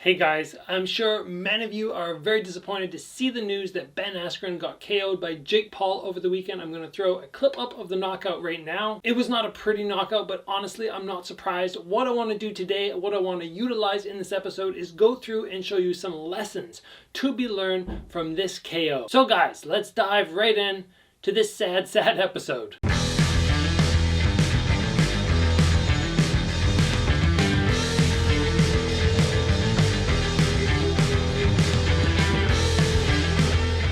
Hey guys, I'm sure many of you are very disappointed to see the news that Ben Askren got KO'd by Jake Paul over the weekend. I'm going to throw a clip up of the knockout right now. It was not a pretty knockout, but honestly, I'm not surprised. What I want to do today, what I want to utilize in this episode is go through and show you some lessons to be learned from this KO. So guys, let's dive right in to this sad episode.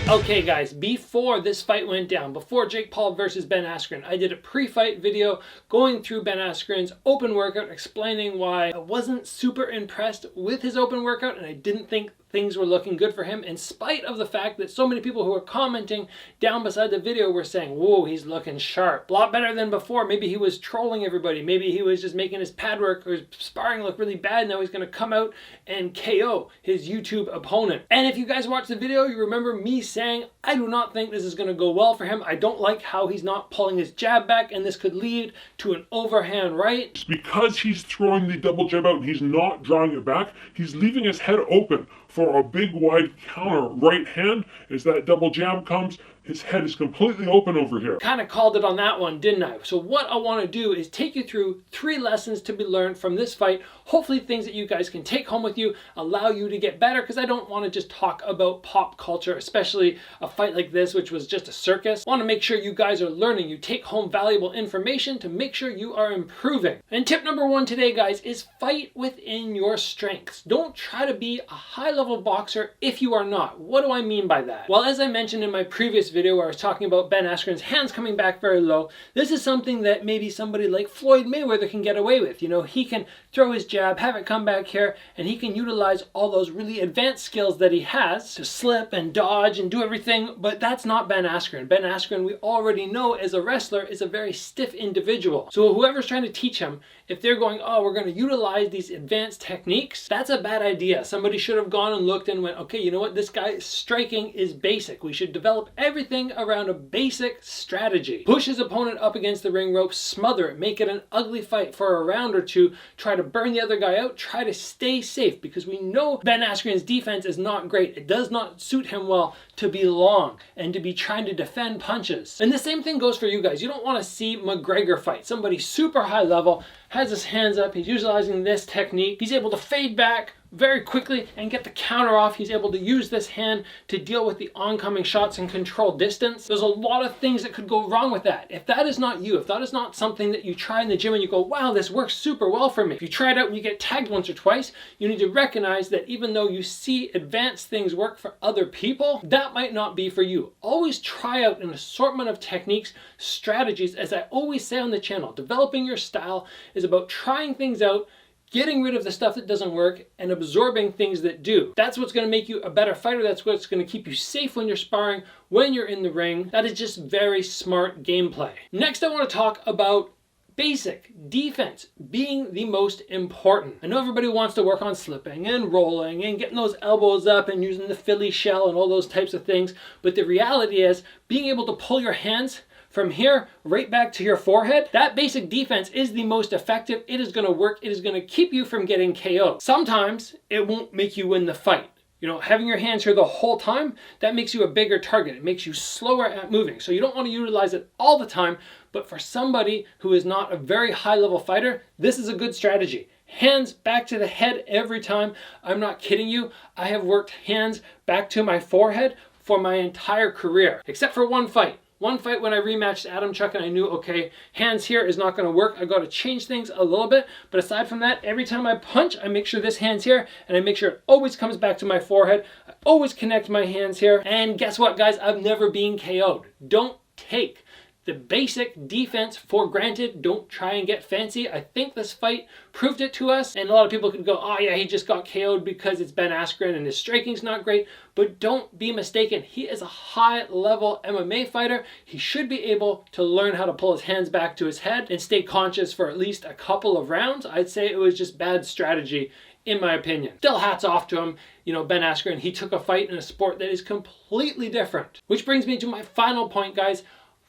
Okay guys, before this fight went down, before Jake Paul versus Ben Askren, I did a pre-fight video going through Ben Askren's open workout, explaining why I wasn't super impressed with his open workout and I didn't think things were looking good for him, in spite of the fact that so many people who were commenting down beside the video were saying, whoa, he's looking sharp. A lot better than before. Maybe he was trolling everybody. Maybe he was just making his pad work or his sparring look really bad. Now he's going to come out and KO his YouTube opponent. And if you guys watched the video, you remember me saying, I do not think this is going to go well for him. I don't like how he's not pulling his jab back, and this could lead to an overhand right. It's because he's throwing the double jab out and he's not drawing it back. He's leaving his head open for a big wide counter right hand. As that double jab comes, his head is completely open over here. Kind of called it on that one, didn't I? So what I want to do is take you through 3 lessons to be learned from this fight. Hopefully things that you guys can take home with you, allow you to get better, because I don't want to just talk about pop culture, especially a fight like this, which was just a circus. I want to make sure you guys are learning, you take home valuable information to make sure you are improving. And tip number 1 today, guys, is fight within your strengths. Don't try to be a high-level boxer if you are not. What do I mean by that? Well, as I mentioned in my previous video where I was talking about Ben Askren's hands coming back very low, this is something that maybe somebody like Floyd Mayweather can get away with. You know, he can throw his jab, have it come back here, and he can utilize all those really advanced skills that he has to slip and dodge and do everything, but that's not Ben Askren. Ben Askren, we already know as a wrestler, is a very stiff individual. So whoever's trying to teach him, if they're going, oh, we're going to utilize these advanced techniques, that's a bad idea. Somebody should have gone and looked and went, okay, you know what, this guy's striking is basic. We should develop everything around a basic strategy. Push his opponent up against the ring rope, smother it, make it an ugly fight for a round or two, try to burn the other guy out, try to stay safe, because we know Ben Askren's defense is not great. It does not suit him well to be long and to be trying to defend punches. And the same thing goes for you guys. You don't want to see McGregor fight. Somebody super high level, has his hands up, he's utilizing this technique, he's able to fade back very quickly and get the counter off. He's able to use this hand to deal with the oncoming shots and control distance. There's a lot of things that could go wrong with that. If that is not you, if that is not something that you try in the gym and you go, wow, this works super well for me. If you try it out and you get tagged once or twice, you need to recognize that even though you see advanced things work for other people, that might not be for you. Always try out an assortment of techniques, strategies. As I always say on the channel, developing your style is about trying things out, getting rid of the stuff that doesn't work and absorbing things that do. That's what's going to make you a better fighter. That's what's going to keep you safe when you're sparring, when you're in the ring. That is just very smart gameplay. Next, I want to talk about basic defense being the most important. I know everybody wants to work on slipping and rolling and getting those elbows up and using the Philly shell and all those types of things, but the reality is being able to pull your hands from here right back to your forehead, that basic defense is the most effective. It is going to work. It is going to keep you from getting KO'd. Sometimes it won't make you win the fight. You know, having your hands here the whole time, that makes you a bigger target. It makes you slower at moving. So you don't want to utilize it all the time, but for somebody who is not a very high level fighter, this is a good strategy. Hands back to the head every time. I'm not kidding you. I have worked hands back to my forehead for my entire career, except for one fight. One fight when I rematched Adam Chuck and I knew, okay, hands here is not going to work. I got to change things a little bit. But aside from that, every time I punch, I make sure this hand's here and I make sure it always comes back to my forehead. I always connect my hands here. And guess what, guys? I've never been KO'd. Don't take the basic defense for granted. Don't try and get fancy. I think this fight proved it to us. And a lot of people could go, oh yeah, he just got KO'd because it's Ben Askren and his striking's not great. But don't be mistaken. He is a high-level MMA fighter. He should be able to learn how to pull his hands back to his head and stay conscious for at least a couple of rounds. I'd say it was just bad strategy, in my opinion. Still, hats off to him. You know, Ben Askren, he took a fight in a sport that is completely different. Which brings me to my final point, guys.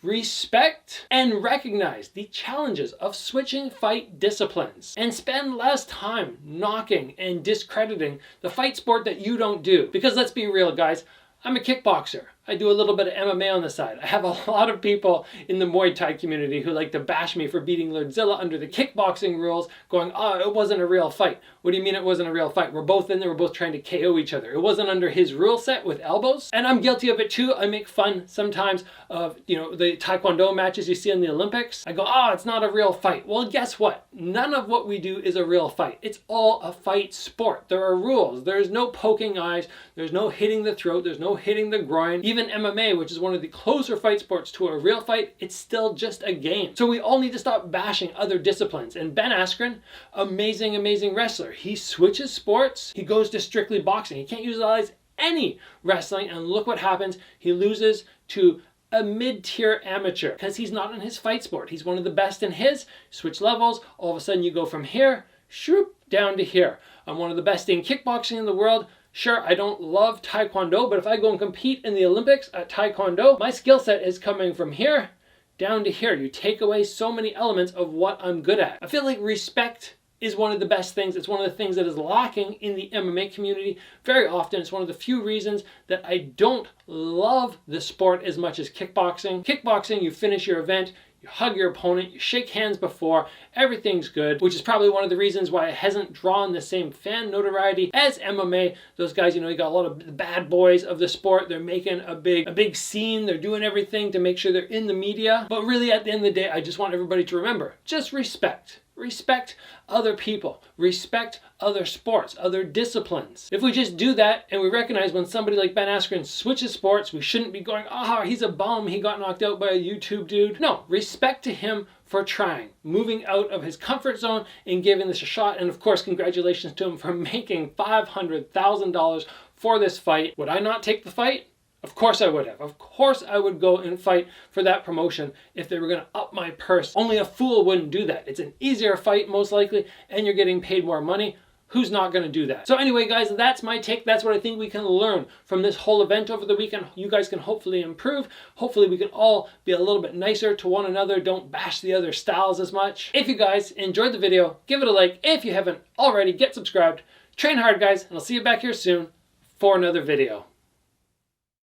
respect and recognize the challenges of switching fight disciplines, and spend less time knocking and discrediting the fight sport that you don't do. Because let's be real, guys, I'm a kickboxer. I do a little bit of MMA on the side. I have a lot of people in the Muay Thai community who like to bash me for beating Lordzilla under the kickboxing rules, going, oh, it wasn't a real fight. What do you mean it wasn't a real fight? We're both in there, we're both trying to KO each other. It wasn't under his rule set with elbows. And I'm guilty of it too. I make fun sometimes of, the Taekwondo matches you see in the Olympics. I go, oh, it's not a real fight. Well, guess what? None of what we do is a real fight. It's all a fight sport. There are rules. There's no poking eyes. There's no hitting the throat. There's no hitting the groin. Even MMA, which is one of the closer fight sports to a real fight, it's still just a game. So we all need to stop bashing other disciplines. And Ben Askren, amazing, amazing wrestler. He switches sports. He goes to strictly boxing. He can't utilize any wrestling, and look what happens. He loses to a mid-tier amateur because he's not in his fight sport. He's one of the best in his. Switch levels, all of a sudden you go from here, shoop, down to here. I'm one of the best in kickboxing in the world. Sure, I don't love Taekwondo, but if I go and compete in the Olympics at Taekwondo, my skill set is coming from here down to here. You take away so many elements of what I'm good at. I feel like respect is one of the best things. It's one of the things that is lacking in the MMA community very often. It's one of the few reasons that I don't love the sport as much as kickboxing. Kickboxing, you finish your event, you hug your opponent, you shake hands before, everything's good, which is probably one of the reasons why it hasn't drawn the same fan notoriety as MMA. Those guys, you got a lot of the bad boys of the sport. They're making a big scene. They're doing everything to make sure they're in the media. But really, at the end of the day, I just want everybody to remember, just respect. Respect other people. Respect other sports, other disciplines. If we just do that and we recognize when somebody like Ben Askren switches sports, we shouldn't be going, oh, he's a bum, he got knocked out by a YouTube dude. No, respect to him for trying, moving out of his comfort zone and giving this a shot. And of course, congratulations to him for making $500,000 for this fight. Would I not take the fight? Of course I would have. Of course I would go and fight for that promotion if they were going to up my purse. Only a fool wouldn't do that. It's an easier fight most likely, and you're getting paid more money. Who's not going to do that? So anyway, guys, that's my take. That's what I think we can learn from this whole event over the weekend. You guys can hopefully improve. Hopefully we can all be a little bit nicer to one another. Don't bash the other styles as much. If you guys enjoyed the video, give it a like. If you haven't already, get subscribed. Train hard, guys, and I'll see you back here soon for another video.